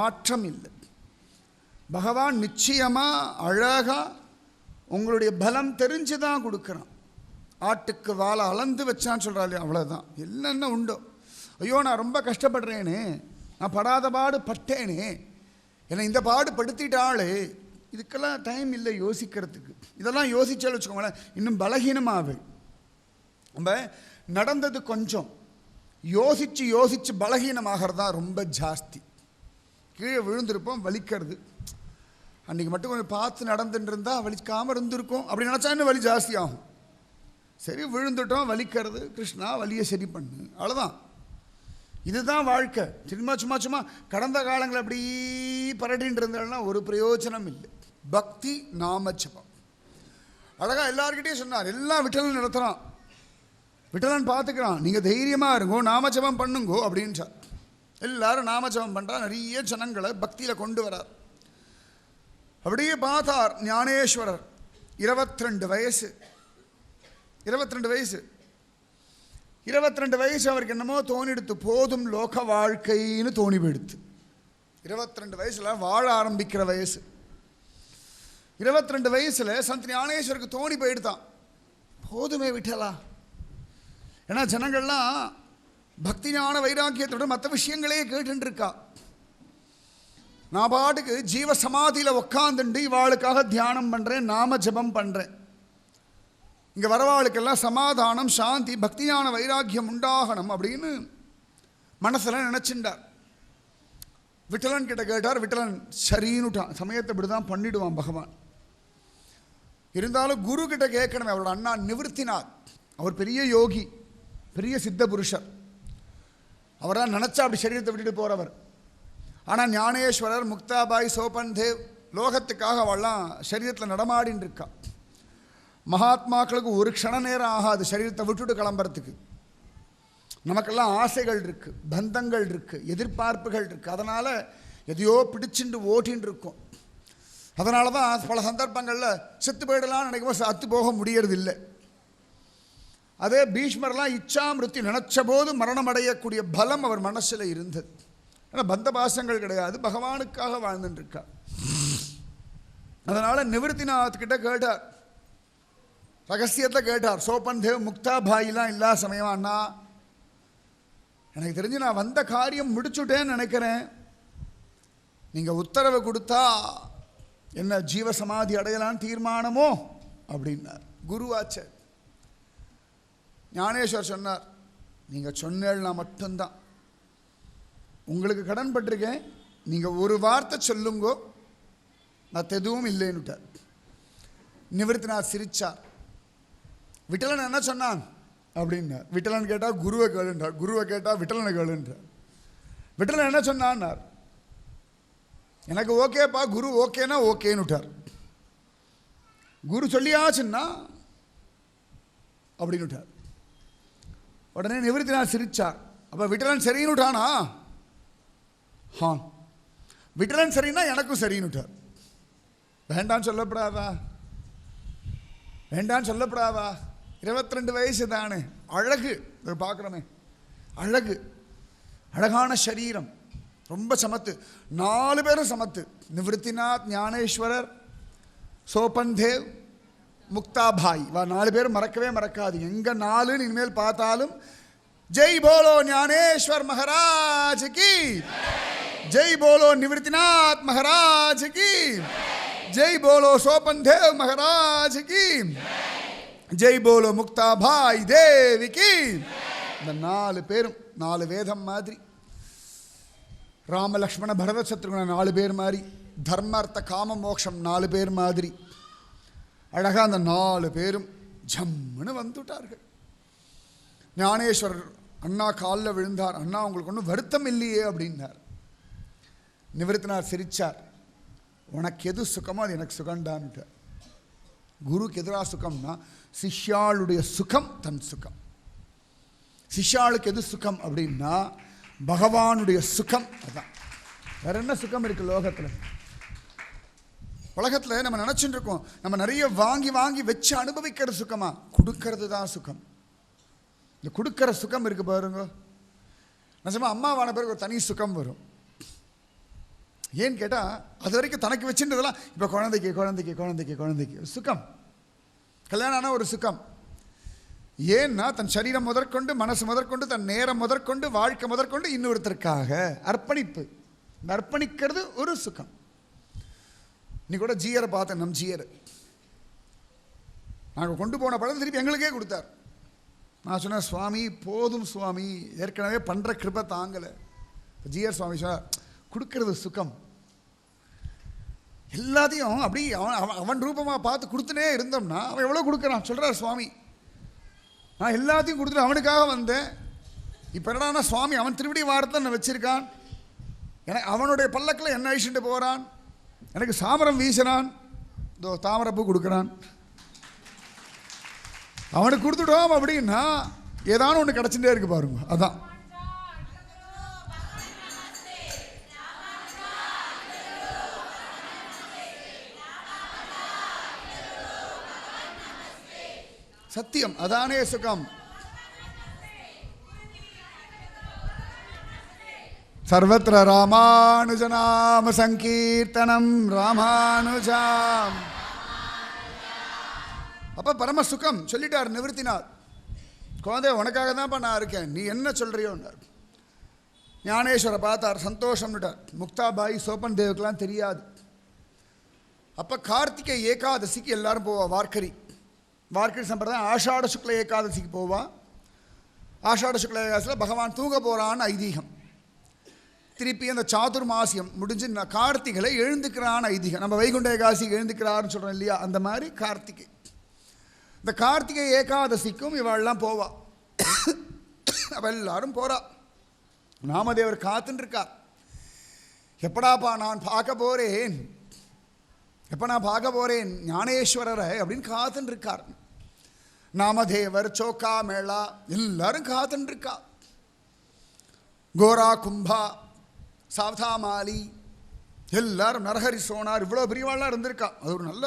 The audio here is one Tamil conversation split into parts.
மாற்றம் இல்லை. பகவான் நிச்சயமா அழகா உங்களுடைய பலம் தெரிஞ்சு தான் கொடுக்குறான். ஆட்டுக்கு வாழை அளந்து வச்சான்னு சொல்கிறாள், அவ்வளோதான். என்னென்ன உண்டோ, ஐயோ நான் ரொம்ப கஷ்டப்படுறேனே, நான் படாத பாடு பட்டேனே, என்னை இந்த பாடு படுத்திட்டாளே, இதுக்கெல்லாம் டைம் இல்லை யோசிக்கிறதுக்கு. இதெல்லாம் யோசிச்சாலும் வச்சுக்கோங்களேன் இன்னும் பலகீனமாவே. நம்ம நடந்தது கொஞ்சம், யோசித்து யோசித்து பலகீனமாகிறது தான் ரொம்ப ஜாஸ்தி. கீழே விழுந்திருப்போம், வலிக்கிறது. அன்றைக்கி மட்டும் கொஞ்சம் பார்த்து நடந்துட்டு இருந்தால் வலிக்காமல் இருந்திருக்கும் அப்படி நினச்சா இன்னும் வலி ஜாஸ்தி ஆகும். சரி விழுந்துட்டோம், வலிக்கிறது, கிருஷ்ணா வலியை சரி பண்ணு, அவ்வளோதான். இதுதான் வாழ்க்கை. சும்மா சும்மா சும்மா கடந்த காலங்கள் அப்படி பரடின்னு இருந்தாலும் ஒரு பிரயோஜனம் இல்லை. பக்தி நாமஜபம் அழகாக எல்லார்கிட்டையும் சொன்னார். எல்லாம் விட்டலன் நடத்துகிறான், விட்டலன் பார்த்துக்கிறான், நீங்கள் தைரியமாக இருங்கோ, நாமஜபம் பண்ணுங்கோ அப்படின்றார். எல்லாரும் நாமஜபம் பண்ணுறா, நிறைய ஜனங்களை பக்தியில் கொண்டு வரார். அப்படியே பார்த்தார் ஞானேஸ்வரர். 22 வயசு 22 வயசு அவருக்கு என்னமோ தோணிடுத்து, போதும் லோக வாழ்க்கைன்னு தோணி போயிடுத்து. 22 வயசில் வாழ ஆரம்பிக்கிற வயசு. 22 வயசில் சந்த் ஞானேஸ்வருக்கு தோணி போயிடுதான், போதுமே விட்டலா. ஏன்னா ஜனங்கள்லாம் பக்தி ஞான வைராக்கியத்தோட மற்ற விஷயங்களே கேட்டுருக்கா. நான் பாட்டுக்கு ஜீவ சமாதியில் உக்காந்துண்டு இவாளுக்காக தியானம் பண்ணுறேன், நாம ஜபம் பண்ணுறேன். இங்கே வரவாளுக்கெல்லாம் சமாதானம், சாந்தி, பக்தியான வைராக்கியம் உண்டாகணும் அப்படின்னு மனசில் நினச்சிண்டார். விட்டலன் கிட்ட கேட்டார். விட்டலன் சரின்னுட்டான். சமயத்தை இப்படி தான் பண்ணிடுவான் பகவான். இருந்தாலும் குரு கிட்ட கேட்கணுமே. அவரோட அண்ணா நிவர்த்திநாத், அவர் பெரிய யோகி, பெரிய சித்த புருஷர். அவராக நினச்சா அப்படி சரீரத்தை விட்டுட்டு போகிறவர். ஆனால் ஞானேஸ்வரர், முக்தாபாய், சோபன் தேவ் லோகத்துக்காக அவள்லாம் சரீரத்தில் நடமாடின்னு இருக்கா. மகாத்மாக்களுக்கு ஒரு க்ஷண நேரம் ஆகாது சரீரத்தை விட்டுட்டு கிளம்புறதுக்கு. நமக்கெல்லாம் ஆசைகள் இருக்குது, பந்தங்கள் இருக்குது, எதிர்பார்ப்புகள் இருக்குது. அதனால் எதையோ பிடிச்சிட்டு ஓட்டின்னு இருக்கும். அதனால தான் பல சந்தர்ப்பங்களில் செத்து போயிடலாம்னு நினைக்கும் அத்து போக முடியறதில்லை. அதே பீஷ்மர்லாம் இச்சா மிருத்தி நினச்ச போது மரணம் அடையக்கூடிய பலம் அவர் மனசில் இருந்தது. ஏன்னா பந்த பாசங்கள் கிடையாது, பகவானுக்காக வாழ்ந்துட்டு இருக்கா. அதனால் நிவர்த்திநாத் கிட்ட கேட்டார், ரகசியத்தை கேட்டார். சோபன் தேவ், முக்தா பாயிலாம் இல்லா சமயம், அண்ணா எனக்கு தெரிஞ்சு நான் வந்த காரியம் முடிச்சுட்டேன்னு நினைக்கிறேன், நீங்கள் உத்தரவு கொடுத்தா என்ன ஜீவசமாதி அடையலான்னு தீர்மானமோ அப்படின்னார். குருவாச்ச ஞானேஸ்வர் சொன்னார், நீங்கள் சொன்னேன்னா மட்டும்தான், உங்களுக்கு கடன் பட்டிருக்கேன், நீங்கள் ஒரு வார்த்தை சொல்லுங்கோ, நான் எதுவும் இல்லைன்னுட்டார். நிவர்த்திநாத் சிரிச்சார். விட்டலன் என்ன சொன்னான் அப்படின்னார். விட்டலன் கேட்டால் குருவை கேளுன்றார், குருவை கேட்டால் விட்டலனை கேளுன்றார். விட்டலன் என்ன சொன்னான்னார், எனக்கு ஓகேப்பா, குரு ஓகேனா ஓகேன்னுட்டார். குரு சொல்லியாச்சுன்னா அப்படின்னுட்டார். உடனே நிவர்த்திநாத் சிரிச்சார். அப்போ விட்டலன் சரின்னுட்டானா? விட்டலன் சரின்னா எனக்கும் சரின்னுட்டார். வேண்டான்னு சொல்லப்படாதா? வேண்டான்னு சொல்லப்படாதா? 22 வயசு தானே, அழகு பார்க்குறோமே, அழகு, அழகான சரீரம், ரொம்ப சமத்து. 4 பேரும் சமத்து. நிவர்த்திநாத், ஞானேஸ்வரர், சோபன் தேவ், முக்தாபாய், வா 4 பேரும் மறக்கவே மறக்காது. எங்கே 4 இனிமேல் பார்த்தாலும் ஜெய் போலோ ஞானேஸ்வர் மகாராஜ் கி, ஜெய் போலோ நிவர்த்திநாத் மகாராஜ் கி, ஜெய் போலோ சோபன் தேவ் மகாராஜ் கி, ஜெய் போலோ முக்தாபாய் தேவி கி. இந்த 4 பேரும் 4 வேதம் மாதிரி, ராம லக்ஷ்மண பரத சத்ருகுண 4 பேர் மாதிரி, தர்மார்த்த காம மோக்ஷம் 4 பேர் மாதிரி அழகாக அந்த 4 பேரும் ஜம்முன்னு வந்துட்டார்கள். ஞானேஸ்வரர் அண்ணா காலில் விழுந்தார். அண்ணா உங்களுக்கு ஒன்றும் வருத்தம் இல்லையே அப்படின்னார். நிவர்த்தினார் சிரிச்சார். உனக்கு எது சுகமோ அது எனக்கு சுகண்டான்ட்டார். குருக்கு எதிராக சுகம்னா சிஷ்யாளுடைய சுகம் தன் சுகம். சிஷ்யாளுக்கு எது சுகம் அப்படின்னா பகவானுடைய சுகம். அதான், வேற என்ன சுகம் இருக்கு லோகத்தில்? உலகத்தில் நம்ம நினச்சிட்டு இருக்கோம், நம்ம நிறைய வாங்கி வாங்கி வச்சு அனுபவிக்கிற சுகமா? கொடுக்கறது தான் சுகம். இந்த கொடுக்குற சுகம் இருக்குது பாருங்க. நிஜமாக அம்மாவான பிறகு ஒரு தனி சுகம் வரும். ஏன்னு கேட்டால் அது வரைக்கும் தனக்கு வச்சுன்றதெல்லாம் இப்போ குழந்தைக்கு குழந்தைக்கு குழந்தைக்கு குழந்தைக்கு சுகம், கல்யாணம் ஆனால் ஒரு சுகம். ஏன்னா தன் சரீரம் முதற்கொண்டு, மனசு முதற்கொண்டு, தன் நேரம் முதற்கொண்டு, வாழ்க்கை முதற்கொண்டு இன்னொருத்தருக்காக அர்ப்பணிப்பு. இந்த அர்ப்பணிக்கிறது ஒரு சுகம். நீ கூட ஜீயரை பார்த்தேன், நம் ஜீயர் நாங்கள் கொண்டு போன படம் திருப்பி எங்களுக்கே கொடுத்தார். நான் சொன்னேன், சுவாமி போதும் சுவாமி, ஏற்கனவே பண்ணுற கிருபை தாங்கலை. ஜிஆர் சுவாமி சொன்னார், கொடுக்கறது சுகம். எல்லாத்தையும் அப்படி அவன் ரூபமாக பார்த்து கொடுத்துனே இருந்தோம்னா அவன் எவ்வளோ கொடுக்குறான் சொல்கிறார் சுவாமி. நான் எல்லாத்தையும் கொடுத்துட்டு அவனுக்காக வந்தேன். இப்போ என்னடா சுவாமி அவன் திருப்படி வாரத்தை நான் வச்சுருக்கான். எனக்கு அவனுடைய பல்லக்கில் என்ன அழிச்சுட்டு போகிறான், எனக்கு சாமரம் வீசினான், இதோ தாமரப்பூ கொடுக்குறான். அவனுக்கு கொடுத்துட்டோம் அப்படின்னா ஏதானும் ஒன்று கிடச்சிட்டே இருக்கு பாருங்க. அதான் சத்தியம், அதானே சுகம். சர்வத்ர ராமானுஜநாம சங்கீர்த்தனம் ராமானுஜாம். அப்போ பரம சுகம் சொல்லிட்டார் நிவர்த்தினார். குழந்தை உனக்காக தான்ப்பா நான் இருக்கேன், நீ என்ன சொல்கிறியோன்னார். ஞானேஸ்வரை பார்த்தார், சந்தோஷம்னுட்டார். முக்தாபாய் சோப்பன் தேவுக்கெல்லாம் தெரியாது. அப்போ கார்த்திகை ஏகாதசிக்கு எல்லாரும் போவா. வார்க்கரி சம்பிரதாயம் ஆஷாட சுக்ல ஏகாதசிக்கு போவா. ஆஷாட சுக்ல ஏகாதசியில் பகவான் தூங்க போகிறான்னு ஐதீகம். திருப்பி அந்த சாதுர்மாசியம் முடிஞ்சு கார்த்திகளை எழுந்துக்கிறான்னு ஐதீகம். நம்ம வைகுண்ட ஏகாதசிக்கு எழுந்துக்கிறாருன்னு சொல்கிறோம் இல்லையா, அந்த மாதிரி கார்த்திகை. இந்த கார்த்திகை ஏகாதசிக்கும் இவெல்லாம் போவா. அவள் எல்லாரும் போகிறா. நாமதேவர் காத்துன்னு இருக்கார். எப்படாப்பா நான் பார்க்க போகிறேன், எப்போ நான் பார்க்க போகிறேன் ஞானேஸ்வரரை அப்படின்னு காத்துன்னு இருக்கார். நாமதேவர், சோக்கா மேளா எல்லாரும் காத்துன்னு இருக்கா. கோரா கும்பா, சாவதாமாலி எல்லாரும், நரஹரி சோனார், இவ்வளோ பெரியவாள்லாம் இருந்திருக்கா. அது ஒரு நல்ல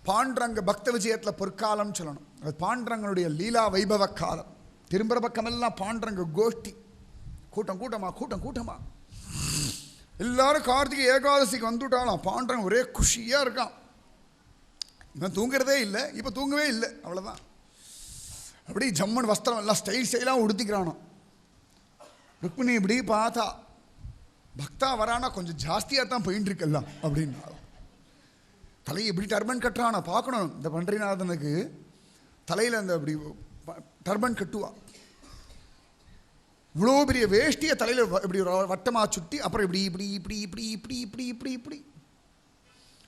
பாண்டரங்க பக்த விஜயத்தில் பொற்காலம் சொல்லணும். அது பாண்டரங்கனுடைய லீலா வைபவ காலம். திரும்புகிற பக்கமெல்லாம் பாண்டரங்க கோஷ்டி, கூட்டம் கூட்டமா கூட்டம் கூட்டமா. எல்லாரும் கார்த்திகை ஏகாதசிக்கு வந்துவிட்டாலாம். பாண்டரங்க ஒரே குஷியாக இருக்கான். இவன் தூங்குறதே இல்லை, இப்போ தூங்கவே இல்லை, அவ்வளோதான். அப்படி ஜம்முன்னு வஸ்திரம் எல்லாம் ஸ்டைலாக உடுத்திக்கிறானோ. ருக்மிணி இப்படி பார்த்தா, பக்தா வரானா கொஞ்சம் ஜாஸ்தியாக தான் போயின்னு இருக்கலாம் அப்படின்னா. தலையை இப்படி டர்பன் கட்டுறானா பார்க்கணும். இந்த பண்டரிநாதனுக்கு தலையில் அந்த அப்படி டர்பன் கட்டுவா. இவ்வளோ பெரிய வேஷ்டியை தலையில் இப்படி வட்டமாக சுட்டி, அப்புறம் இப்படி இப்படி இப்படி இப்படி இப்படி இப்படி இப்படி இப்படி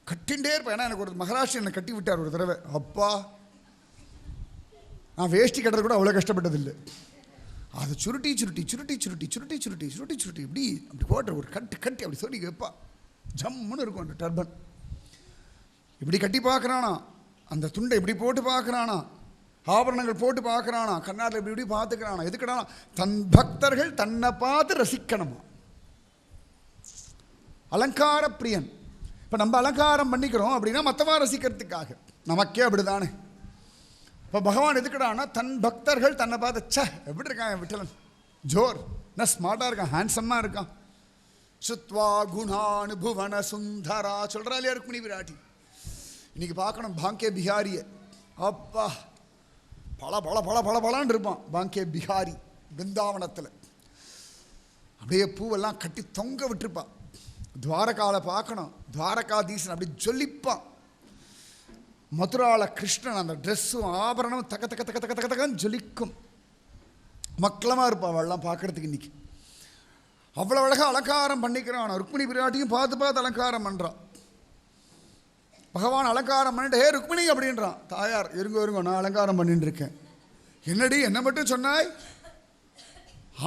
கட்டிகிட்டே இருப்பேன். ஏன்னா எனக்கு ஒரு மகாராஷ்டிரன் என்னை கட்டி விட்டார் ஒரு தடவை. அப்பா, நான் வேஷ்டி கட்டுறது கூட அவ்வளோ கஷ்டப்பட்டதில்லை. அதை சுருட்டி சுருட்டி சுருட்டி சுருட்டி சுருட்டி சுருட்டி சுருட்டி சுருட்டி இப்படி அப்படி போட்ட ஒரு கட்டு கட்டி அப்படி சொல்லி வைப்பா. ஜம்முன்னு இருக்கும் அந்த டர்பன். இப்படி கட்டி பார்க்குறானா, அந்த துண்டை இப்படி போட்டு பார்க்குறானா, ஆபரணங்கள் போட்டு பார்க்குறானா, கண்ணாடில் இப்படி இப்படி பார்த்துக்கிறானா. எதுக்கடா, தன் பக்தர்கள் தன்னை பார்த்து ரசிக்கணுமா. அலங்கார பிரியன். இப்போ நம்ம அலங்காரம் பண்ணிக்கிறோம் அப்படின்னா மற்றவா ரசிக்கிறதுக்காக, நமக்கே அப்படி தானே. இப்போ பகவான் எதுக்கடானா, தன் பக்தர்கள் தன்னை பார்த்து, சே எப்படி இருக்கான் என் விட்டலன், ஜோர் என்ன ஸ்மார்ட்டாக இருக்கான், ஹேண்ட்ஸம்மாக இருக்கான். சுத்வா குணானு புவன சுந்தரா சொல்கிறா இல்லையா ருக்மிணி விராட்டி. இன்றைக்கி பார்க்கணும் பாங்கே பிஹாரியை. அப்பா, பல பல பல பல பலான்னு இருப்பான் பாங்கே பிஹாரி. பிருந்தாவனத்தில் அப்படியே பூவெல்லாம் கட்டி தொங்க விட்டுருப்பான். துவாரகாவில் பார்க்கணும், துவாரகாதீசன் அப்படி ஜொலிப்பான். மதுரால கிருஷ்ணன் அந்த ட்ரெஸ்ஸும் ஆபரணம் தக்க தக்க தக்க தக்க தக்க தக்கன்னு ஜொலிக்கும். மக்களமாக இருப்பான் அவள்லாம் பார்க்குறதுக்கு. இன்றைக்கி அவ்வளோ அழகாக அலங்காரம் பண்ணிக்கிறான். ருக்மிணி பிராட்டியும் பார்த்து பார்த்து அலங்காரம் பண்ணுறான். பகவான் அலங்காரம் பண்ணிட்டு, ஹே ருக்மிணி அப்படின்றான். தாயார், இருங்கோ இருங்கோ, நான் அலங்காரம் பண்ணிட்டு இருக்கேன். என்னடி என்ன மட்டும் சொன்னாய்?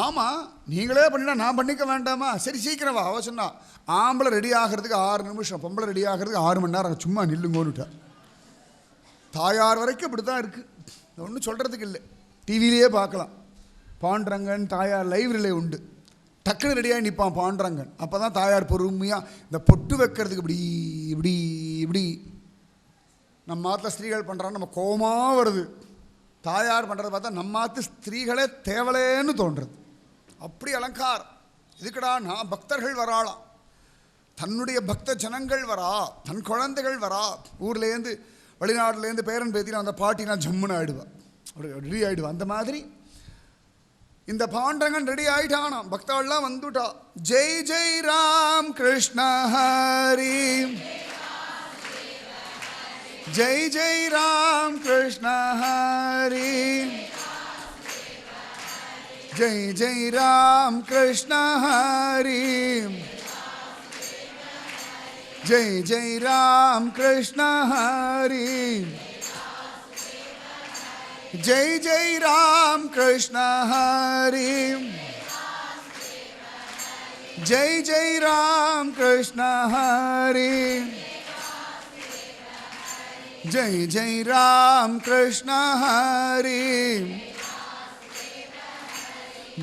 ஆமாம், நீங்களே பண்ணினா நான் பண்ணிக்க வேண்டாமா? சரி சீக்கிரம் வா. அவ சொன்னா, ஆம்பளை ரெடி ஆகிறதுக்கு 6 நிமிஷம், பொம்பளை ரெடி ஆகிறதுக்கு 6 மணி நேரம், சும்மா நில்லுங்கோன்னுட்டா. தாயார் வரைக்கும் இப்படி தான் இருக்குது. ஒன்றும் சொல்கிறதுக்கு இல்லை, டிவிலேயே பார்க்கலாம். பாண்டரங்கன் தாயார் லைவ் ரிலே உண்டு. டக்குன்னு ரெடியாக நிற்பான் பாண்டரங்கன். அப்போ தான் தாயார் பொறுமையாக இந்த பொட்டு வைக்கிறதுக்கு இப்படி இப்படி இப்படி நம்ம மாத்தில் ஸ்திரீகள் பண்ணுறான்னு நம்ம கோபமாக வருது. தாயார் பண்ணுறதை பார்த்தா நம்ம மாற்று ஸ்திரீகளே தேவலேன்னு தோன்றுறது. அப்படி அலங்காரம். இதுக்கடா நான் பக்தர்கள் வராளாம், தன்னுடைய பக்த ஜனங்கள் வரா, தன் குழந்தைகள் வரா, ஊர்லேருந்து வெளிநாட்டிலேருந்து பேரன் பேத்தினா அந்த பாட்டினா ஜம்முன்னு ஆயிடுவா, ரெடி ஆயிடுவா. அந்த மாதிரி இந்த பாண்டரங்கன் ரெடி ஆயிட்டானாம். பக்தாள்லாம் வந்துட்டா. ஜெய் ஜெய் ராம் கிருஷ்ண ஹரி, ஜெய் ஜெய் ராம் கிருஷ்ண ஹரி, ஜெய் ஜெய் ராம் கிருஷ்ண ஹரி, ஜெய் ஜெய் ராம் கிருஷ்ண ஹரி, ஜெய் ஜெய் ராம் கிருஷ்ண ஹரி, ஜெய் ஜெய் ராம் கிருஷ்ண ஹரி, ஜெய் ஜெய் ராம் கிருஷ்ண ஹரி,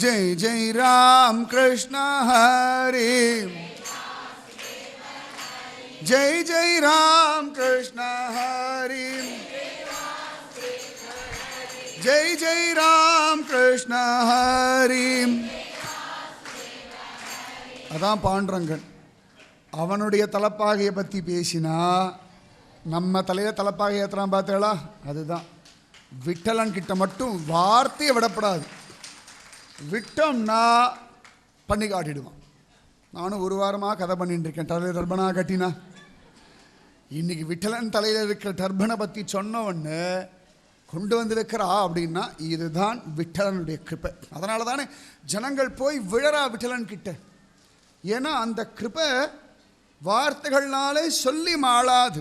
ஜெய் ஜெய் ராம் கிருஷ்ண ஹரி, ஜெய் ஜெய் ராம் கிருஷ்ண ஹரி, ஜெய் ஜெய் ராம் கிருஷ்ண ஹரி. அதான் பாண்டரங்கன். அவனுடைய தலப்பாகையை பற்றி பேசினா நம்ம தலையை தலப்பாகை ஏற்றுறான் பார்த்தேளா, அதுதான். விட்டலன் கிட்ட மட்டும் வார்த்தையை விடப்படாது. விட்டோம்னா பண்ணி காட்டிடுவான். நானும் ஒரு வாரமாக கதை பண்ணிட்டு இருக்கேன். தலையில் டர்பனாக கட்டினா இன்னைக்கு விட்டலன் தலையில் இருக்கிற டர்பனை பற்றி சொன்னவொன்னு கொண்டு வந்து வைக்கிறா அப்படின்னா இதுதான் விட்டலனுடைய கிருபை. அதனால தானே ஜனங்கள் போய் விழறா விட்டலன் கிட்ட. ஏன்னா அந்த கிருபை வார்த்தைகள்னாலே சொல்லி மாளாது.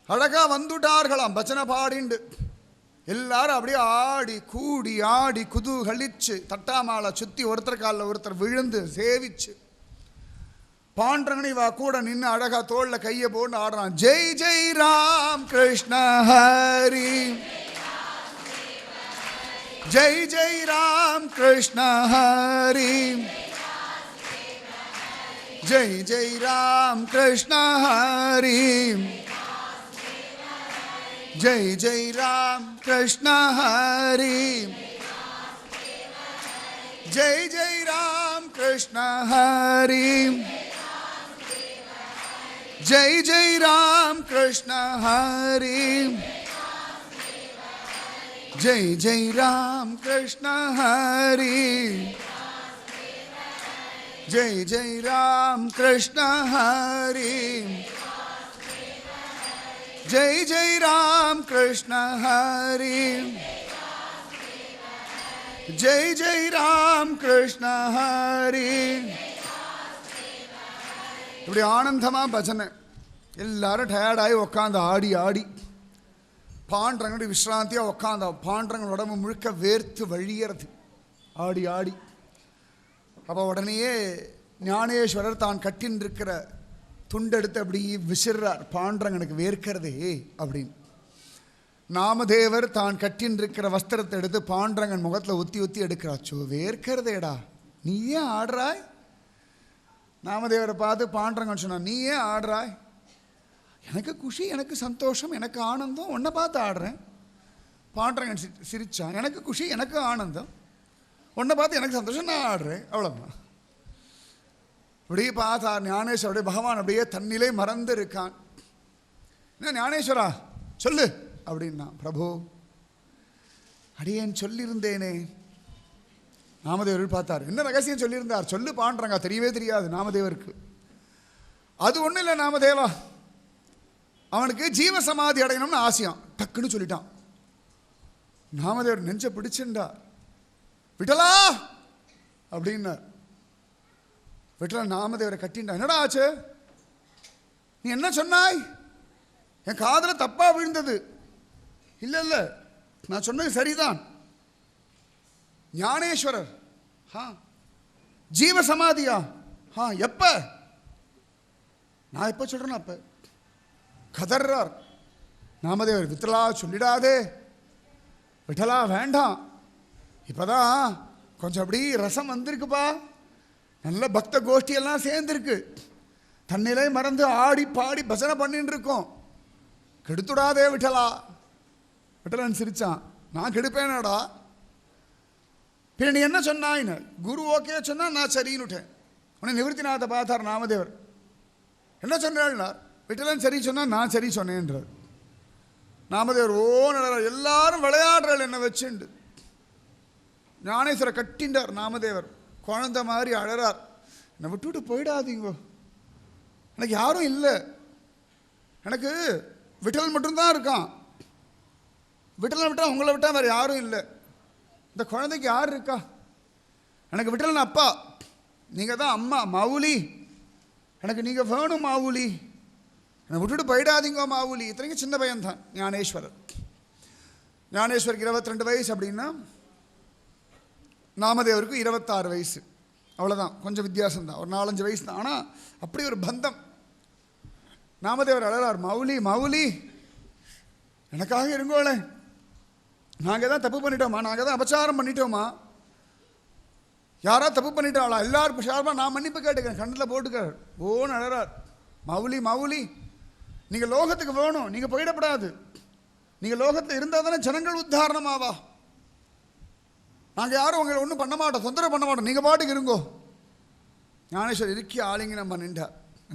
அழகா வந்துட்டார்களாம் பஜனை பாடிண்டு. எல்லாரும் அப்படியே ஆடி கூடி ஆடி குதூகலிச்சு தட்டாமாலை சுற்றி ஒருத்தர் காலில் ஒருத்தர் விழுந்து சேவிச்சு பாண்டரங்கனை வா கூட நின்று அழகா தோள்ல கையை போட்டு ஆடுறான். ஜெய் ஜெய் ராம் கிருஷ்ண ஹரி, ஜெய் ஜெய் ராம் கிருஷ்ண ஹரி, ஜெய் ஜெய் ராம் கிருஷ்ண ஹரி, ஜெய் ஜெய் ராம் கிருஷ்ண ஹரி, ஜெய் ஜெய் ராம் கிருஷ்ண ஹரி, ஜெய் ஜெய் ராம் கிருஷ்ண ஹரி, ஜெய் ஜெய் ராம் கிருஷ்ண ஹரி, ஜெய் ஜெய் ராம் கிருஷ்ண ஹரி, ஜெய் ஜெய் ராம் கிருஷ்ண ஹரி, ஜெய் ஜெய் ராம் கிருஷ்ண ஹரி. இப்படி ஆனந்தமா பஜனை. எல்லாரும் டயர்டாகி உக்காந்து ஆடி ஆடி பாண்டரங்கனுடைய விஸ்ராந்தியாக உக்காந்த பாண்டரங்கன் உடம்பு முழுக்க வேர்த்து வழியறது ஆடி ஆடி. அப்போ உடனேயே ஞானேஸ்வரர் தான் கட்டின்னு இருக்கிற துண்டெடுத்து அப்படி விசிறார். பாண்டரங்கனுக்கு வேர்க்கிறதே அப்படின்னு. நாமதேவர் தான் கட்டின்னு இருக்கிற வஸ்திரத்தை எடுத்து பாண்டரங்கன் முகத்தில் ஒத்தி ஒத்தி எடுக்கிறாச்சோ, வேர்க்கிறதேடா நீ ஏன் ஆடுறாய்? நாமதேவரை பார்த்து பாண்டரங்கன் சொன்னான், நீ ஏன் ஆடுறாய்? எனக்கு குஷி, எனக்கு சந்தோஷம், எனக்கு ஆனந்தம், உன்னை பார்த்து ஆடுறேன். பாண்டரங்கன் சிரிச்சான், எனக்கு குஷி, எனக்கு ஆனந்தம், உன்னை பார்த்து எனக்கு சந்தோஷம், நான் ஆடுறேன், அவ்வளோதான். இப்படியே பார்த்தா ஞானேஸ்வருடைய பகவான் அப்படியே தன்னிலே மறந்து இருக்கான். என்ன ஞானேஸ்வரா சொல்லு அப்படின்னா, பிரபு அடியேன் சொல்லியிருந்தேனே. நாமதேவர் பார்த்தார், என்ன ரகசியம் சொல்லியிருந்தார் சொல்லு பாண்டரங்கா. தெரியவே தெரியாது நாமதேவருக்கு. அது ஒன்றும் இல்லை நாமதேவா, அவனுக்கு ஜீவ சமாதி அடையணும்னு ஆசையான். டக்குன்னு சொல்லிட்டான். நாமதேவர் நெஞ்ச பிடிச்சுண்டார். விட்டலா அப்படின்னார். விட்டலா நாமதேவரை கட்டிண்டா. என்னடா ஆச்சு? நீ என்ன சொன்னாய்? என் காதில் தப்பா விழுந்தது. இல்லை இல்லை, நான் சொன்னது சரிதான். ஞானேஸ்வரர் ஜீவ சமாதியா? எப்ப? நான் எப்ப சொல்றேன் அப்ப. கதர்றார் நாமதேவர். விட்டலா சொல்லிடாதே, விட்டலா வேண்டாம். இப்பதான் கொஞ்சம் அப்படி ரசம் வந்திருக்குப்பா, நல்ல பக்த கோஷ்டியெல்லாம் சேர்ந்துருக்கு, தன்னிலை மறந்து ஆடி பாடி பஜனை பண்ணிட்டு இருக்கோம், கெடுத்துடாதே விட்டலா. விட்டலன் சிரிச்சான், நான் கெடுப்பேனடா. பின்ன நீ என்ன சொன்னாயின்னு? குரு ஓகே சொன்னா நான் சரின்னுட்டேன். உடனே நிவர்த்திநாத்தை பார்த்தார் நாமதேவர். என்ன சொன்னார்? விட்டலன் சரி சொன்னால் நான் சரி சொன்னேன்றார். நாமதேவர் நடறார். எல்லாரும் விளையாடுறாள் என்னை வச்சுண்டு. ஞானேஸ்வரை கட்டின்றார் நாமதேவர். குழந்தை மாதிரி அழறார். என்னை விட்டுவிட்டு போயிடாதீங்கோ, எனக்கு யாரும் இல்லை, எனக்கு விட்டல் மட்டும்தான் இருக்கான், விட்டலை விட்டால் உங்களை விட்டால் வேறு யாரும் இல்லை, இந்த குழந்தைக்கு யார் இருக்கா, எனக்கு விட்டலன் அப்பா, நீங்கள் தான் அம்மா மாவுலி, எனக்கு நீங்கள் வேணும் மாவுலி, என்னை விட்டுட்டு போயிடாதீங்கோ மாவுலி. இத்தனைக்கும் சின்ன பையன்தான் ஞானேஸ்வரர். ஞானேஸ்வருக்கு 22 வயசு அப்படின்னா நாமதேவருக்கு 26 வயசு, அவ்வளோதான், கொஞ்சம் வித்தியாசம்தான், ஒரு 4-5 வயசு தான். ஆனால் அப்படி ஒரு பந்தம். நாமதேவர் அழறார், மௌலி மௌலி எனக்காக இருங்கோளே, நாங்கள் தான் தப்பு பண்ணிட்டோமா, நாங்கள் தான் அபச்சாரம் பண்ணிட்டோமா, யாரா தப்பு பண்ணிட்டாளா, எல்லாருக்கும் ஷார்பாக நான் மன்னிப்பு கேட்டுக்கிறேன், கண்ணில் போட்டுக்கிறார். ஓன்னு அழறார். மௌலி மௌலி நீங்கள் லோகத்துக்கு வேணும், நீங்கள் போயிடப்படாது, நீங்கள் லோகத்தில் இருந்தால் தானே ஜனங்கள் உத்தாரணமாவா, நாங்கள் யாரும் உங்களை ஒன்றும் பண்ண மாட்டோம், தொந்தரவு பண்ண மாட்டோம், நீங்கள் பாட்டுக்கு இருங்கோ. ஞானேஸ்வர் இருக்கி ஆளிங்க நம்ம நின்றா.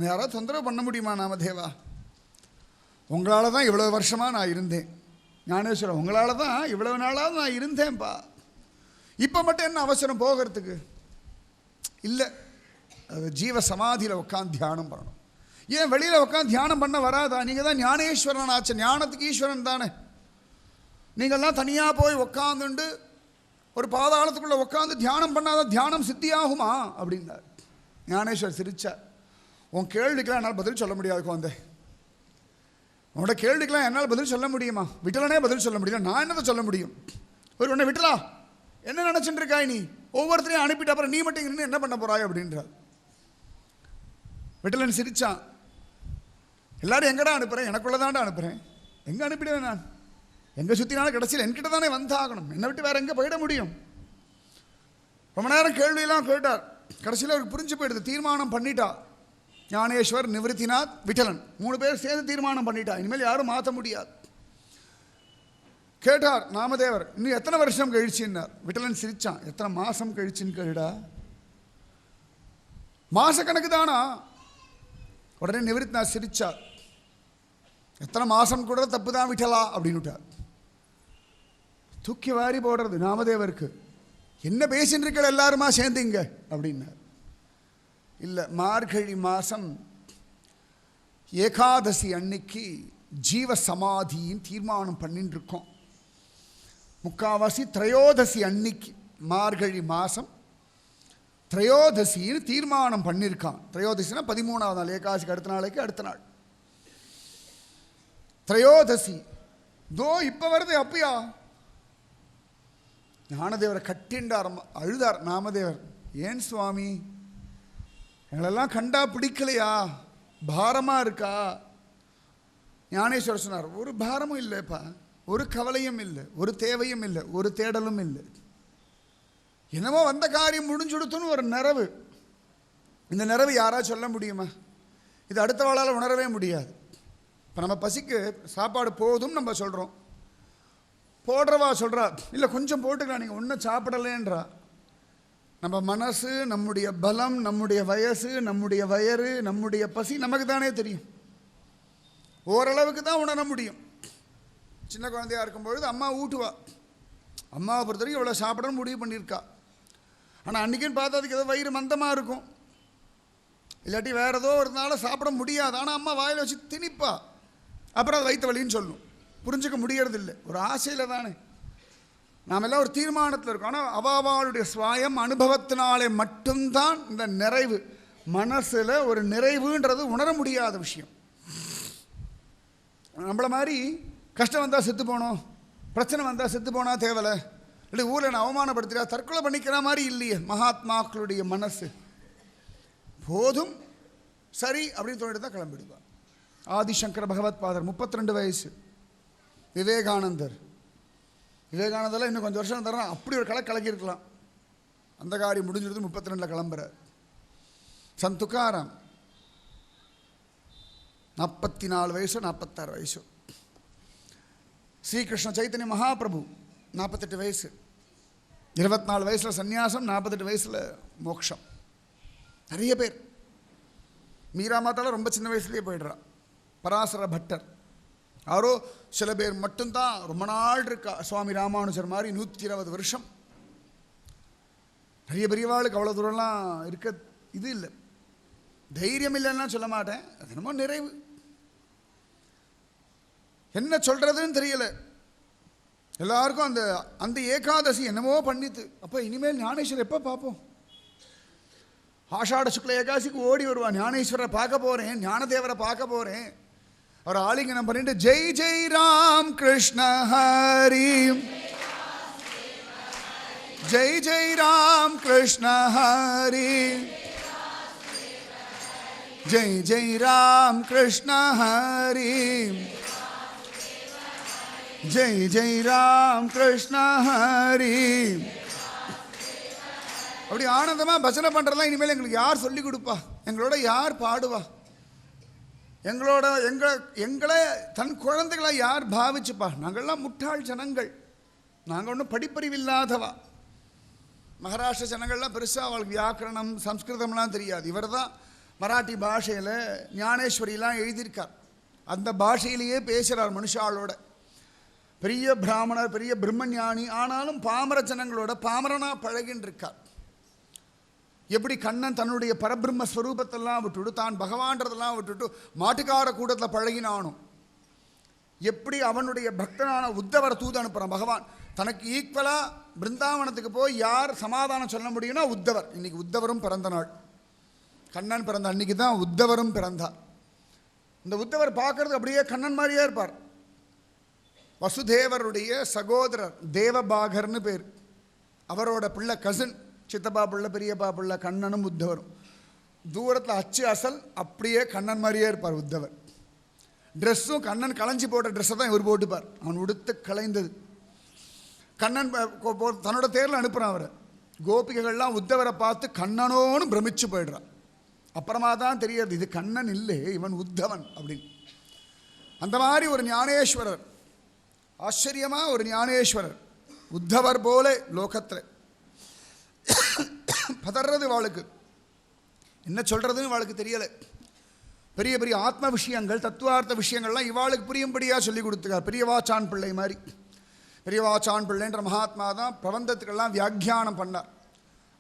யாராவது தொந்தரவு பண்ண முடியுமா நாமதேவா? உங்களால் தான் இவ்வளோ வருஷமாக நான் இருந்தேன் ஞானேஸ்வரன், உங்களால் தான் இவ்வளவு நாளாவது நான் இருந்தேன்ப்பா, இப்போ மட்டும் என்ன அவசரம் போகிறதுக்கு? இல்லை, அது ஜீவ சமாதியில் உட்காந்து தியானம் பண்ணணும். ஏன் வெளியில் உட்காந்து தியானம் பண்ண வராதா? நீங்கள் தான் ஞானேஸ்வரன் ஆச்சு, ஞானத்துக்கு ஈஸ்வரன் தானே. நீங்கள்லாம் தனியாக போய் உட்காந்துண்டு ஒரு பாதாளத்துக்குள்ளே உட்காந்து தியானம் பண்ணாதான் தியானம் சித்தியாகுமா அப்படின்னார். ஞானேஸ்வர் சிரிச்சார். உன் கேள்விக்கெல்லாம் என்னால் பதில் சொல்ல முடியாது குழந்தை, உன்னோட கேள்விக்கெல்லாம் என்னால் பதில் சொல்ல முடியுமா? விட்டலனே பதில் சொல்ல முடியல, நான் என்னதை சொல்ல முடியும்? ஒரு உன்னை விட்டலா என்ன நினச்சிட்டு இருக்காய் நீ? ஒவ்வொருத்தரையும் அனுப்பிட்டு அப்புறம் நீ மட்டும் இருந்து என்ன பண்ண போறாய் அப்படின்றார். விட்டலன் சிரிச்சான். எல்லாரும் எங்கடா அனுப்புகிறேன்? எனக்குள்ளதாண்டா அனுப்புகிறேன். எங்கே அனுப்பிடுவேன் நான்? எங்கே சுற்றினாலும் கடைசியில் என்கிட்ட தானே வந்தாகணும், என்னை விட்டு வேறு எங்கே போயிட முடியும்? ரொம்ப நேரம் கேள்வியெல்லாம் கேட்டார். கடைசியில் அவருக்கு புரிஞ்சு போயிடுது, தீர்மானம் பண்ணிட்டா. ஞானேஸ்வர், நிவர்த்திநாத், விட்டலன் 3 பேர் சேர்ந்து தீர்மானம் பண்ணிட்டா, இனிமேல் யாரும் மாற்ற முடியாது. கேட்டார் நாமதேவர், இன்னும் எத்தனை வருஷம் கழிச்சுன்னார். விட்டலன் சிரிச்சான். எத்தனை மாதம் கழிச்சுன்னு கேளுடா, மாச கணக்கு தானா? உடனே நிவர்த்திநாத் சிரிச்சார். எத்தனை மாதம் கூட தப்பு தான் விட்டலா அப்படின்னு விட்டார். தூக்கி வாரி போடுறது நாமதேவருக்கு. என்ன பேசின்னு இருக்கல எல்லாருமா சேர்ந்துங்க அப்படின்னார். இல்லை, மார்கழி மாதம் ஏகாதசி அன்னைக்கு ஜீவ சமாதின்னு தீர்மானம் பண்ணிட்டு இருக்கோம். முக்காவாசி திரையோதசி அன்னைக்கு, மார்கழி மாதம் திரையோதசின்னு தீர்மானம் பண்ணியிருக்கான். திரையோதசினா 13ஆவது நாள், ஏகாதசிக்கு அடுத்த நாளைக்கு அடுத்த நாள் திரையோதசி. தோ இப்போ வருது, அப்பயா? ஞானதேவரை கட்டின்றார், அழுதார் நாமதேவர். ஏன் சுவாமி, எங்களெல்லாம் கண்டா பிடிக்கலையா, பாரமாக இருக்கா? ஞானேஸ்வரர் சொன்னார், ஒரு பாரமும் இல்லைப்பா, ஒரு கவலையும் இல்லை, ஒரு தேவையும் இல்லை, ஒரு தேடலும் இல்லை. என்னமோ வந்த காரியம் முடிஞ்சுடுத்துன்னு ஒரு நிறைவு. இந்த நிறைவு யாராவது சொல்ல முடியுமா? இது அடுத்த வாழால் உணரவே முடியாது. இப்போ நம்ம பசிக்கு சாப்பாடு போதும் நம்ம சொல்கிறோம், போடுறவா சொல்கிறா இல்லை கொஞ்சம் போட்டுக்கலாம், நீங்கள் ஒன்றும் சாப்பிடலேன்றா. நம்ம மனசு, நம்முடைய பலம், நம்முடைய வயசு, நம்முடைய வயறு, நம்முடைய பசி நமக்கு தானே தெரியும். ஓரளவுக்கு தான் உணர முடியும். சின்ன குழந்தையாக இருக்கும்பொழுது அம்மா ஊட்டுவா, அம்மாவை பொறுத்த வரைக்கும் இவ்வளோ சாப்பிடணும்னு முடிவு பண்ணியிருக்கா. ஆனால் அன்றைக்கின்னு பார்த்தா அதுக்கு ஏதோ வயிறு மந்தமாக இருக்கும், இல்லாட்டி வேறு ஏதோ இருந்தாலும் சாப்பிட முடியாது. ஆனால் அம்மா வாயில் வச்சு திணிப்பா, அப்புறம் அது வயிற்று வலின்னு சொல்லும். புரிஞ்சுக்க முடியறதில்லை, ஒரு ஆசையில் தானே. நாம் எல்லாம் ஒரு தீர்மானத்தில் இருக்கோம். ஆனால் அவாவாளுடைய சுவாயம் அனுபவத்தினாலே மட்டும்தான் இந்த நிறைவு, மனசில் ஒரு நிறைவுன்றது உணர முடியாத விஷயம். நம்மளை மாதிரி கஷ்டம் வந்தால் செத்து போனோம், பிரச்சனை வந்தால் செத்து போனால் தேவலை, இல்லை ஊரில் நான் அவமானப்படுத்துகிறா தற்கொலை பண்ணிக்கிற மாதிரி இல்லையே மகாத்மாக்களுடைய மனசு. போதும் சரி அப்படின்னு தோணிட்டு தான் கிளம்பிடுவா. ஆதிசங்கர பகவத் பாதர் 32 வயசு. விவேகானந்தெல்லாம் இன்னும் கொஞ்சம் வருஷம் தரேன், அப்படி ஒரு கலக்கியிருக்கலாம். அந்த காரியம் முடிஞ்சிருது, 32 கிளம்புறார். சந்த் துக்காராம் 44 வயசோ 46 வயசோ. ஸ்ரீகிருஷ்ண சைத்தன்ய மகாபிரபு 48 வயசு. 24 வயசில் சந்நியாசம், 48 வயசில் மோட்சம். நிறைய பேர். மீரா மாதால ரொம்ப சின்ன வயசுலேயே போயிடுறா. பராசர பட்டர் யாரோ சில பேர் மட்டும்தான் ரொம்ப நாள் இருக்கா. சுவாமி ராமானுஜர் மாதிரி 120 வருஷம். நிறைய பெரியவாளுக்கு அவ்வளோ தூரம்லாம் இருக்க இது இல்லை, தைரியம் இல்லைன்னா சொல்ல மாட்டேன். அது என்னமோ நிறைவு, என்ன சொல்றதுன்னு தெரியல எல்லாருக்கும். அந்த அந்த ஏகாதசி என்னமோ பண்ணித்து. அப்போ இனிமேல் ஞானேஸ்வரர் எப்போ பார்ப்போம்? ஆஷாட சுக்ல ஏகாதசிக்கு ஓடி வருவான். ஞானேஸ்வரரை பார்க்க போகிறேன், ஞானதேவரை பார்க்க போகிறேன். அவர் ஆலிங்கனம் பண்ணிட்டு ஜெய் ஜெய் ராம் கிருஷ்ண ஹரி, ஜெய் ஜெய் ராம் கிருஷ்ண ஹரி, ஜெய் ஜெய் ராம் கிருஷ்ண ஹரி, ஜெய் ஜெய் ராம் கிருஷ்ண ஹரி. அப்படி ஆனந்தமா பஜனை பண்றதெல்லாம் இனிமேல் எங்களுக்கு யார் சொல்லி கொடுப்பா? எங்களோட யார் பாடுவா? எங்களை தன் குழந்தைகளை யார் பாவிச்சுப்பா? நாங்கள்லாம் முட்டாள் ஜனங்கள், நாங்கள் ஒன்றும் படிப்பறிவு இல்லாதவா. மகாராஷ்டிர ஜனங்கள்லாம் பெருசாக அவளுக்கு வியாக்கரணம் சம்ஸ்கிருதம்லாம் தெரியாது. இவர் தான் மராட்டி பாஷையில் ஞானேஸ்வரிலாம் எழுதியிருக்கார். அந்த பாஷையிலேயே பேசுகிறார் மனுஷாளோட. பெரிய பிராமணர், பெரிய பிரம்மஞானி, ஆனாலும் பாமர ஜனங்களோட பாமரனாக பழகின்னு இருக்கார். எப்படி கண்ணன் தன்னுடைய பரபிரம்மஸ்வரூபத்தெல்லாம் விட்டுட்டு தான் பகவான்றதெல்லாம் விட்டுட்டு மாட்டுக்கார கூட்டத்தில் பழகினானோ, எப்படி அவனுடைய பக்தனான உத்தவரை தூது அனுப்புகிறான் பகவான். தனக்கு ஈக்குவலாக பிருந்தாவனத்துக்கு போய் யார் சமாதானம் சொல்ல முடியும்னா உத்தவர். இன்னைக்கு உத்தவரும் பிறந்த நாள். கண்ணன் பிறந்த அன்னைக்கு தான் உத்தவரும் பிறந்தார். இந்த உத்தவர் பார்க்கறது அப்படியே கண்ணன் மாதிரியே இருப்பார். வசுதேவருடைய சகோதரர் தேவபாகர்னு பேர். அவரோட பிள்ளை கசின், சித்தப்பா பிள்ளை பெரியப்பா பிள்ளை கண்ணனும் உத்தவரும். தூரத்தில் அச்சு அசல் அப்படியே கண்ணன் மாதிரியே இருப்பார் உத்தவர். ட்ரெஸ்ஸும் கண்ணன் களைஞ்சி போட்ட ட்ரெஸ்ஸை தான் இவர் போட்டுப்பார். அவன் உடுத்து களைந்தது. கண்ணன் தன்னோட தேரில் அனுப்புகிறான் அவரை. கோபிகைகள்லாம் உத்தவரை பார்த்து கண்ணனோன்னு பிரமிச்சு போயிடுறான். அப்புறமா தான் தெரியாது இது கண்ணன் இல்லை, இவன் உத்தவன் அப்படின்னு. அந்த மாதிரி ஒரு ஞானேஸ்வரர், ஆச்சரியமாக ஒரு ஞானேஸ்வரர் உத்தவர் போல லோகத்தில் பதறது. வாளுக்கு என்ன சொல்கிறதுன்னு வாளுக்கு தெரியலை. பெரிய பெரிய ஆத்ம விஷயங்கள் தத்துவார்த்த விஷயங்கள்லாம் இவாளுக்கு புரியும்படியாக சொல்லி கொடுத்துருக்கார். பெரியவாச்சான் பிள்ளை மாதிரி. பெரியவாச்சான் பிள்ளைன்ற மகாத்மா தான் பிரபந்தத்துக்கெல்லாம் வியாக்கியானம் பண்ணார்.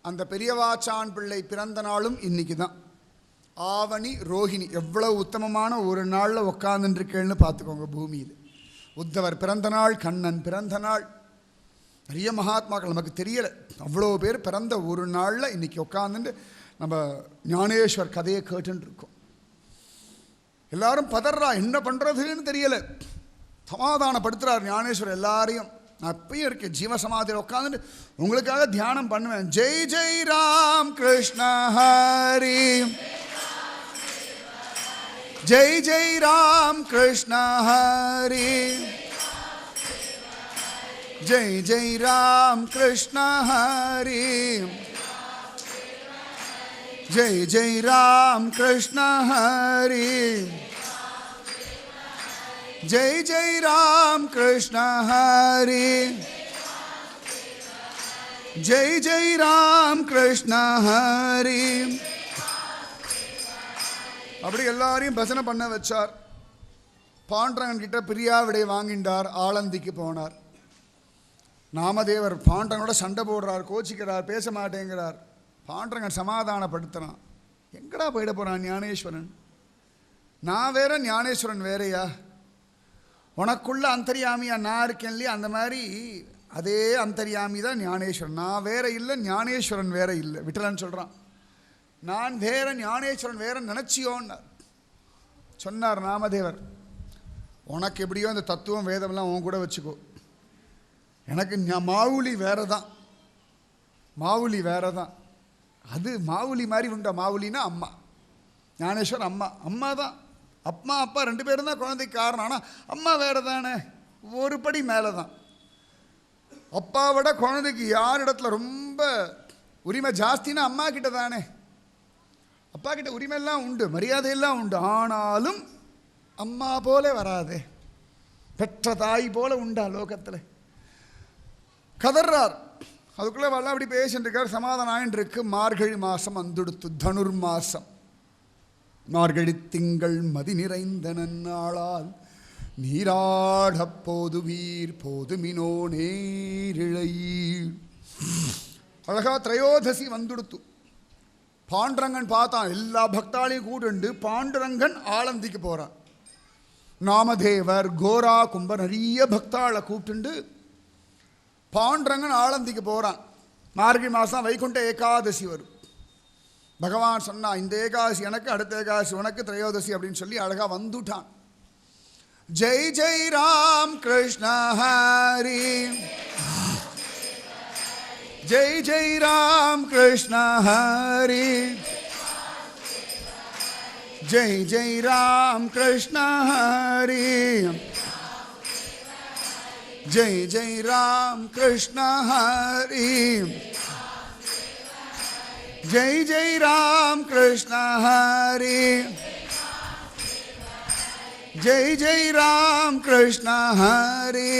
அந்த பெரியவாச்சான் பிள்ளை பிறந்த நாளும் இன்னைக்கு தான். ஆவணி ரோஹிணி எவ்வளவு உத்தமமான ஒரு நாளில் உட்காந்துருக்கேன்னு பார்த்துக்கோங்க பூமியில். உத்தவர் பிறந்த நாள், கண்ணன் பிறந்த நாள், நிறைய மகாத்மாக்கள் நமக்கு தெரியலை. அவ்வளோ பேர் பிறந்த ஒரு நாளில் இன்றைக்கி உட்காந்துட்டு நம்ம ஞானேஸ்வர் கதையை கேட்டுன்னு இருக்கோம். எல்லாரும் பதறா, என்ன பண்ணுறதுன்னு தெரியலை. சமாதானப்படுத்துகிறார் ஞானேஸ்வர் எல்லாரையும். நான் எப்பயும் இருக்கேன் ஜீவசமாதியில் உட்காந்துட்டு உங்களுக்காக தியானம் பண்ணுவேன். ஜெய் ஜெய் ராம் கிருஷ்ண ஹரி, ஜெய் ஜெய் ராம் கிருஷ்ண ஹரி, ஜெய் ஜெய் ராம் கிருஷ்ண ஹரி, ஜெய் ஜெய் ராம் கிருஷ்ண ஹரி, ஜெய் ஜெய் ராம் கிருஷ்ண ஹரி, ஜெய் ஜெய் ராம் கிருஷ்ண ஹரி. அப்படி எல்லாரையும் பஜனை பண்ண வச்சார். பாண்டரங்கன் கிட்ட பிரியா விடை வாங்கிண்டார். ஆலந்திக்கு போனார். நாமதேவர் பாண்டரனோட சண்டை போடுறார், கோச்சிக்கிறார், பேச மாட்டேங்கிறார். பாண்டரங்கன் சமாதானப்படுத்தினான். எங்கடா போயிட போகிறான் ஞானேஸ்வரன்? நான் வேற ஞானேஸ்வரன் வேறையா? உனக்குள்ள அந்தர்யாமியா நான் இருக்கேன் இல்லையா, அந்த மாதிரி அதே அந்தர்யாமி தான் ஞானேஸ்வரன். நான் வேற இல்லை, ஞானேஸ்வரன் வேற இல்லை. விட்டலன்னு சொல்கிறான். நான் வேற ஞானேஸ்வரன் வேற நினச்சியோன்னார். சொன்னார் நாமதேவர், உனக்கு எப்படியோ அந்த தத்துவம் வேதம்லாம் உன் கூட வச்சுக்கோ. எனக்கு மாவுளி வேற தான், மாவுளி வேற தான். அது மாவுளி மாதிரி உண்டா? மாவுளின்னா அம்மா, ஞானேஸ்வர் அம்மா. அம்மா தான், அம்மா அப்பா ரெண்டு பேரும் தான் குழந்தைக்கு காரணம். ஆனால் அம்மா வேறு தானே, ஒரு படி மேலே தான். அப்பாவோட குழந்தைக்கு யார் இடத்துல ரொம்ப உரிமை ஜாஸ்தின்னா அம்மா கிட்ட தானே. அப்பா கிட்ட உரிமையெல்லாம் உண்டு, மரியாதையெல்லாம் உண்டு. ஆனாலும் அம்மா போல வராதே, பெற்ற தாய் போல உண்டா லோகத்தில்? கதர்றார். அதுக்குள்ளே வரலாம் அப்படி பேசிட்டு இருக்கார். சமாதானம் ஆயின்னு இருக்கு. மார்கழி மாதம் வந்துடுத்து, தனுர் மாதம். மார்கழி திங்கள் மதி நிறைந்த நன்னாளால் நீராடப் போதுவீர் போதுமினோ நேரிழையீர். அழகா திரையோதசி வந்துடுத்து. பாண்டரங்கன் பார்த்தான், எல்லா பக்தாலையும் கூட்டுண்டு பாண்டரங்கன் ஆலந்திக்கு போகிறான். நாமதேவர், கோரா, கும்பர் நிறைய பக்தாளை கூப்பிட்டுண்டு பாண்டரங்கன் ஆலந்திக்கு போகிறான். மார்கழி மாதம் வைகுண்ட ஏகாதசி வரும். பகவான் சொன்னா, இந்த ஏகாதசி எனக்கு, அடுத்த ஏகாதசி உனக்கு, திரையோதசி அப்படின்னு சொல்லி அழகா வந்துட்டான். ஜெய் ஜெய் ராம் கிருஷ்ண ஹரி, ஜெய் ஜெய் ராம் கிருஷ்ண ஹரி, ஜெய் ஜெய் ராம் கிருஷ்ண ஹரி, ஜெய் ஜெய் ராம் கிருஷ்ண ஹரி, ஜெய் ஜெய் ராம் கிருஷ்ண ஹரி, ஜெய் ஜெய் ராம் கிருஷ்ண ஹரி.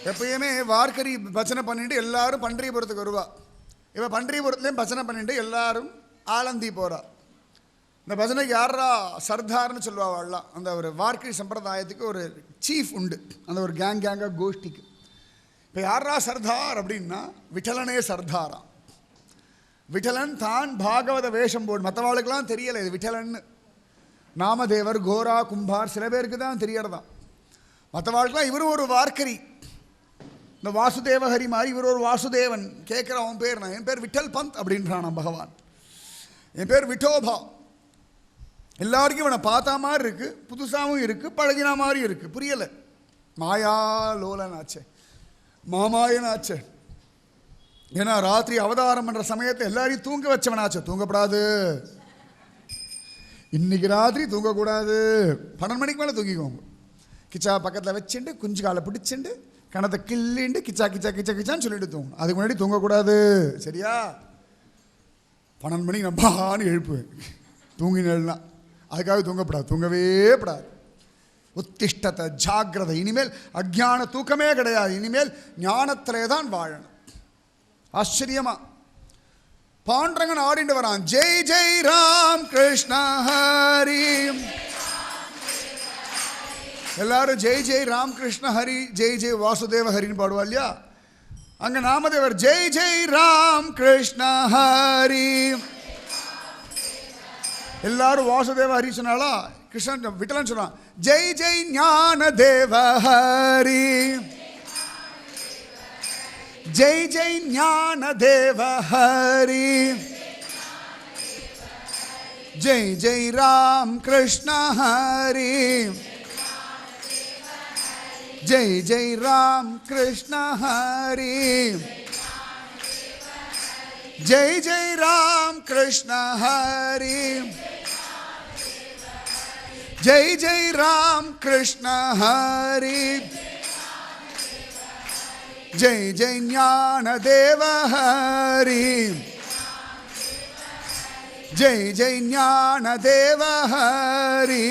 எப்பயுமே வார்க்கரி பஜனை பண்ணிட்டு எல்லாரும் பண்டரிபுரத்துக்கு வருவா. இப்போ பண்டரிபுரத்துலேயும் பஜனை பண்ணிட்டு எல்லாரும் ஆலந்தி போகிறா. இந்த பஜனைக்கு யாரா சர்தார்னு சொல்லுவாள்லாம். அந்த ஒரு வார்க்கரி சம்பிரதாயத்துக்கு ஒரு சீஃப் உண்டு, அந்த ஒரு கேங்காக கோஷ்டிக்கு. இப்போ யாரா சர்தார் அப்படின்னா விட்டலனே சர்தாரா. விட்டலன் தான் பாகவத வேஷம் போடு, மற்றவாளுக்கெல்லாம் தெரியலை இது விட்டலன்னு. நாமதேவர், கோரா, கும்பார் சில பேருக்கு தான் தெரியறதான். மற்றவாளுக்கெல்லாம் இவரும் ஒரு வார்க்கரி. இந்த வாசுதேவஹரி மாதிரி இவர் ஒரு வாசுதேவன். கேட்குற அவன் பேர், நான் என் பேர் விட்டல் பந்த் அப்படின்றான் பகவான். என் பேர் விட்டோபா. எல்லாருக்கும் இவனை பார்த்தா மாதிரி இருக்குது, புதுசாகவும் இருக்குது, பழகினா மாதிரி இருக்குது. புரியலை. மாயா லோலனாச்சே, மாமாயனாச்சே. ஏன்னா ராத்திரி அவதாரம் பண்ணுற சமயத்தை எல்லாரையும் தூங்க வச்சவனாச்சே. தூங்கப்படாது, இன்னைக்கு ராத்திரி தூங்கக்கூடாது. 12 மணிக்கு மேலே தூங்கிக்குவாங்க. கிச்சா பக்கத்தில் வச்சுட்டு குஞ்சு காலை பிடிச்சிண்டு கணத்தை கிள்ளிண்டு கிச்சா கிச்சா கிச்சா கிச்சான்னு சொல்லிட்டு தூங்கணும். அதுக்கு முன்னாடி தூங்கக்கூடாது, சரியா? 12 மணிக்கு நான் பான்னு எழுப்புவேன் தூங்கினா. அதுக்காக தூங்கப்படாது, தூங்கவே படாது. உத்திஷ்டத்தை ஜாகிரதை. இனிமேல் அஜ்ஞான தூக்கமே கிடையாது. இனிமேல் ஞானத்திலே தான் வாழணும். ஆச்சரியமா பாண்டரங்கன் ஆடிண்டு வரான். ஜெய் ஜெய் ராம் கிருஷ்ண ஹரி. எல்லாரும் ஜெய் ஜெய் ராம் கிருஷ்ண ஹரி, ஜெய் ஜெய் வாசுதேவ ஹரின்னு பாடுவா இல்லையா? அங்க நாமதேவர் ஜெய் ஜெய் ராம் கிருஷ்ண ஹரி. எல்லாரும் வாசுதேவ ஹரி சொன்னாலா, கிருஷ்ணன் விட்டலன் சொன்னான் ஜெய் ஜெய் ஞான தேவ ஹரி, ஜெய் ஜெய் ஞான தேவ ஹரி, ஜெய் ஜெய் ராம் கிருஷ்ண ஹரி, ஜெய் ஜெய் ராம் கிருஷ்ண ஹரி, ஜெய் ஜெய் ராம் கிருஷ்ண ஹரி, ஜெய் ஜெய் ராம் கிருஷ்ண ஹரி, ஜெய் ஜெய் ஞான தேவ ஹரி, ஜெய் ஜெய் ஞான தேவ ஹரி,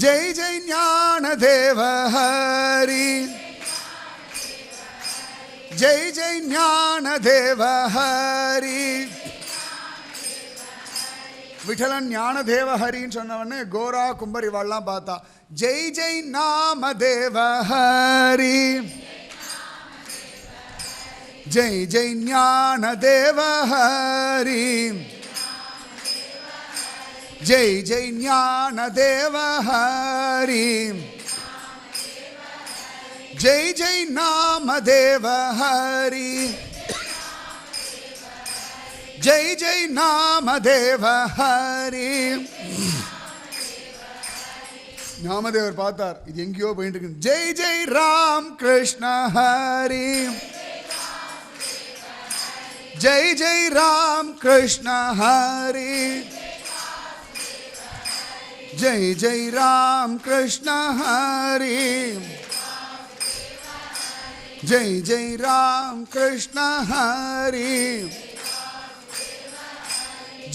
ஜெய் ஜெய் ஞான தேவ ஹரி, ஜெய் ஜெய் ஞான தேவ ஹரி. விட்டலன் ஞான தேவ ஹரின்னு சொன்னவொடனே கோரா கும்பர் இவாள்லாம் பார்த்தா ஜெய் ஜெய் நாம தேவ ஹரி, ஜெய் ஜெய் ஞான தேவ ஹரி, ஜெய் ஜெய் ஞான தேவ ஹரி, ஜெய் ஜெய் நாம தேவ ஹரி, ஜெய் ஜெய் நாம தேவ ஹரி. நாமதேவர் பார்த்தார், இது எங்கேயோ போயிட்டு இருக்கு. ஜெய் ஜெய் ராம் கிருஷ்ண ஹரி, ஜெய் ஜெய் ராம் கிருஷ்ண ஹரி, ஜெய் ஜெய் ராம் கிருஷ்ண ஹரி, ஜெய் ஜெய் ராம் கிருஷ்ண ஹரி,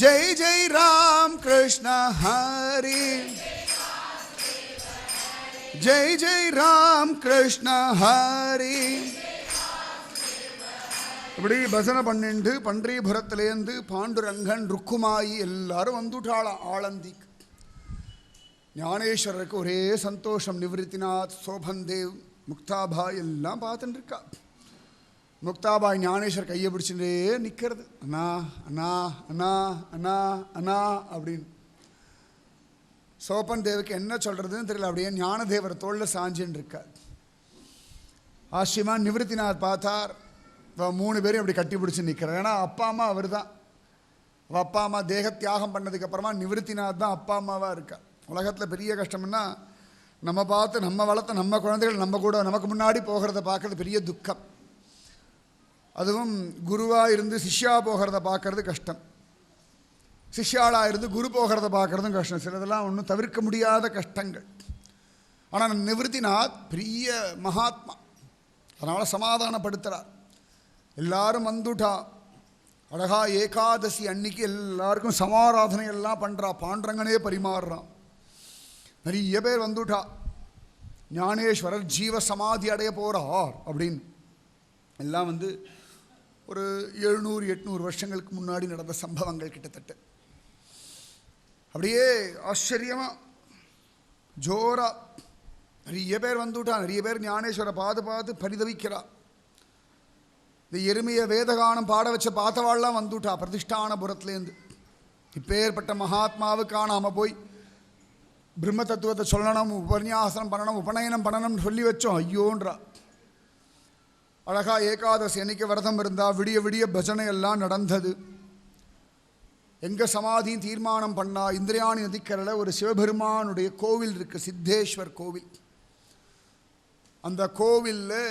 ஜெய் ஜெய் ராம் கிருஷ்ண ஹரி, ஜெய் ஜெய் ராம் கிருஷ்ண ஹரி. இப்படி பஜனை பண்ணிண்டு பன்றிபுரத்திலேருந்து பாண்டுரங்கன் ருக்குமாயி எல்லாரும் வந்துட்டாளாம் ஆளந்திக்கு. ஞானேஸ்வரருக்கு ஒரே சந்தோஷம். நிவൃத்திநாத், சோபன்தேவ், முக்தாபாய் எல்லாம் பார்த்துட்டு இருக்கா. முக்தாபாய் ஞானேஸ்வர் கையை பிடிச்சுட்டே நிற்கிறது. அண்ணா அண்ணா அண்ணா அண்ணா அண்ணா அப்படின்னு. சோபன் தேவுக்கு என்ன சொல்கிறதுன்னு தெரியல. அப்படியே ஞானதேவர் தோளில் சாஞ்சின்னு இருக்கார். ஆச்சரியமா நிவൃத்திநாத் பார்த்தார். மூணு பேரும் அப்படி கட்டி பிடிச்சி நிற்கிறார். ஏன்னா அப்பா அம்மா அவர் தான். அப்பா அம்மா தேக தியாகம் பண்ணதுக்கப்புறமா நிவൃத்திநாத் தான் அப்பா அம்மாவாக இருக்கா. உலகத்தில் பெரிய கஷ்டம்னா நம்ம பார்த்து நம்ம வளர்த்த நம்ம குழந்தைகள் நம்ம கூட நமக்கு முன்னாடி போகிறத பார்க்குறது பெரிய துக்கம். அதுவும் குருவாக இருந்து சிஷ்யா போகிறத பார்க்கறது கஷ்டம். சிஷ்யாளாக இருந்து குரு போகிறத பார்க்குறதும் கஷ்டம். சிலதெல்லாம் ஒன்றும் தவிர்க்க முடியாத கஷ்டங்கள். ஆனால் நிவൃத்திநாத் பெரிய மகாத்மா, அதனால் சமாதானப்படுத்துகிறார். எல்லாரும் வந்துட்டா. அழகா ஏகாதசி அன்னைக்கு எல்லாருக்கும் சமாராதனை எல்லாம் பண்ணுறா. பாண்டரங்கனே பரிமாறுறான். நிறைய பேர் வந்துட்டா. ஞானேஸ்வரர் ஜீவ சமாதி அடைய போகிறார் அப்படின்னு எல்லாம் வந்து ஒரு 700-800 வருஷங்களுக்கு முன்னாடி நடந்த சம்பவங்கள் கிட்டத்தட்ட. அப்படியே ஆச்சரியமாக ஜோரா நிறைய பேர் வந்துவிட்டா. நிறைய பேர் ஞானேஸ்வரை பார்த்து பரிதவிக்கிறா. இந்த எருமையை வேதகானம் பாட வச்ச பார்த்தவாள்லாம் வந்துவிட்டா பிரதிஷ்டானபுரத்துலேருந்து. இப்பேற்பட்ட மகாத்மாவுக்கான நாம போய் பிரம்ம தத்துவத்தை சொல்லணும், உபன்யாசனம் பண்ணணும், உபநயனம் பண்ணணும்னு சொல்லி வச்சோம். ஐயோன்றா. அழகா ஏகாதசி அன்னைக்கு விரதம் இருந்தால் விடிய விடிய பஜனை எல்லாம் நடந்தது. எங்கள் சமாதியும் தீர்மானம் பண்ணா. இந்திரியாணி நதிக்கரையில் ஒரு சிவபெருமானுடைய கோவில் இருக்குது, சித்தேஸ்வர் கோவில். அந்த கோவிலில்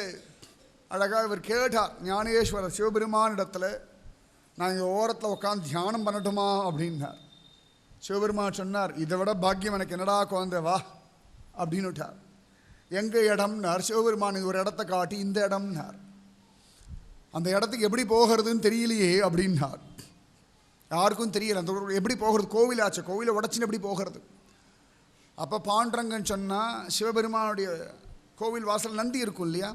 அழகாக இவர் கேட்டார் ஞானேஸ்வரர் சிவபெருமானிடத்தில், நான் இங்கே ஓரத்தில் உட்காந்து தியானம் பண்ணட்டுமா அப்படின்னார். சிவபெருமான் சொன்னார், இதை விட பாக்கியம் எனக்கு என்னடா குழந்தை, வா அப்படின்னு விட்டார். எங்கள் இடம்னார் சிவபெருமான். இது ஒரு இடத்த காட்டி இந்த இடம்னார். அந்த இடத்துக்கு எப்படி போகிறதுன்னு தெரியலையே அப்படின்னார். யாருக்கும் தெரியல அந்த எப்படி போகிறது. கோவில் ஆச்சு, கோவிலை உடச்சின்னு எப்படி போகிறது. அப்போ பாண்டரங்கன் சொன்னால், சிவபெருமானுடைய கோவில் வாசல் நந்தி இருக்கும் இல்லையா,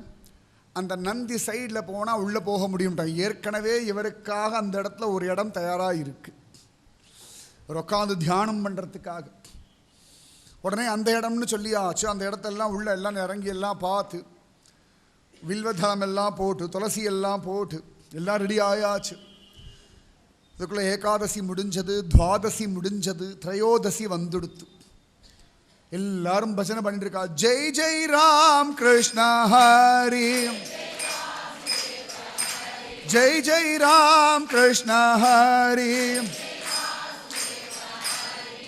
அந்த நந்தி சைடில் போனால் உள்ளே போக முடியும்ட்டா. ஏற்கனவே இவருக்காக அந்த இடத்துல ஒரு இடம் தயாராக இருக்குது, இவர் உட்காந்து தியானம் பண்ணுறதுக்காக. உடனே அந்த இடம்னு சொல்லியாச்சு. அந்த இடத்தெல்லாம் உள்ள எல்லாம் இறங்கி எல்லாம் பார்த்து வில்வதம் எல்லாம் போட்டு துளசி எல்லாம் போட்டு எல்லாம் ரெடி ஆயாச்சு. இதுக்குள்ளே ஏகாதசி முடிஞ்சது, துவாதசி முடிஞ்சது, திரையோதசி வந்துடுத்து. எல்லாரும் பஜனை பண்ணிட்டு இருக்கா. ஜெய் ஜெய் ராம் கிருஷ்ண ஹரி, ஜெய் ஜெய் ராம் கிருஷ்ண ஹரி,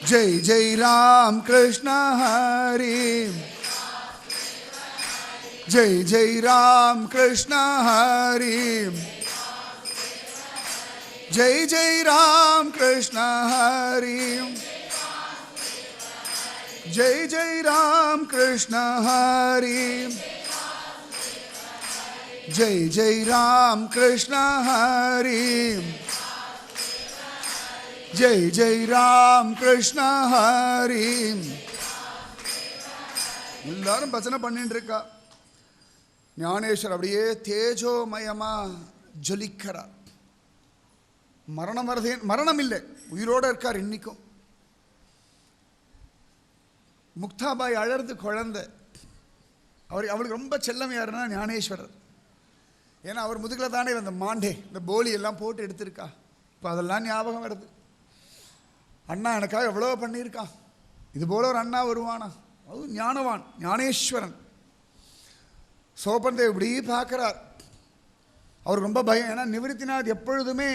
ஜெய் ஜெய் ராம் கிருஷ்ண ஹரி, ஜெய் ஜெய் ராம் கிருஷ்ண ஹரி, ஜெய் ஜெய் ராம் கிருஷ்ண ஹரி, ஜெய் ஜெய் ராம் கிருஷ்ண ஹரி, ஜெய் ஜெய் ராம் கிருஷ்ண ஹரி, ஜெய் ஜெய் ராம் கிருஷ்ண ஹரி. எல்லாரும் பஜனை பண்ணிட்டு இருக்கா. ஞானேஸ்வர் அப்படியே தேஜோமயமா ஜொலிக்கிறார். மரணம் வருதே, மரணம் இல்லை, உயிரோடு இருக்கார் இன்னைக்கும். முக்தாபாய் அழறது குழந்தை. அவளுக்கு ரொம்ப செல்லம் யாருன்னா ஞானேஸ்வரர். ஏன்னா அவர் முதுகில் தானே அந்த மாண்டே இந்த போலி எல்லாம் போட்டு எடுத்திருக்கா. இப்போ அதெல்லாம் ஞாபகம் வருது. அண்ணா எனக்காக எவ்வளோ பண்ணியிருக்கான், இது போல ஒரு அண்ணா வருவானா. அது ஞானவான் ஞானேஸ்வரன். சோபன்தேவ் இப்படி பார்க்குறார். அவருக்கு ரொம்ப பயம். ஏன்னா நிவൃத்திநாத் எப்பொழுதுமே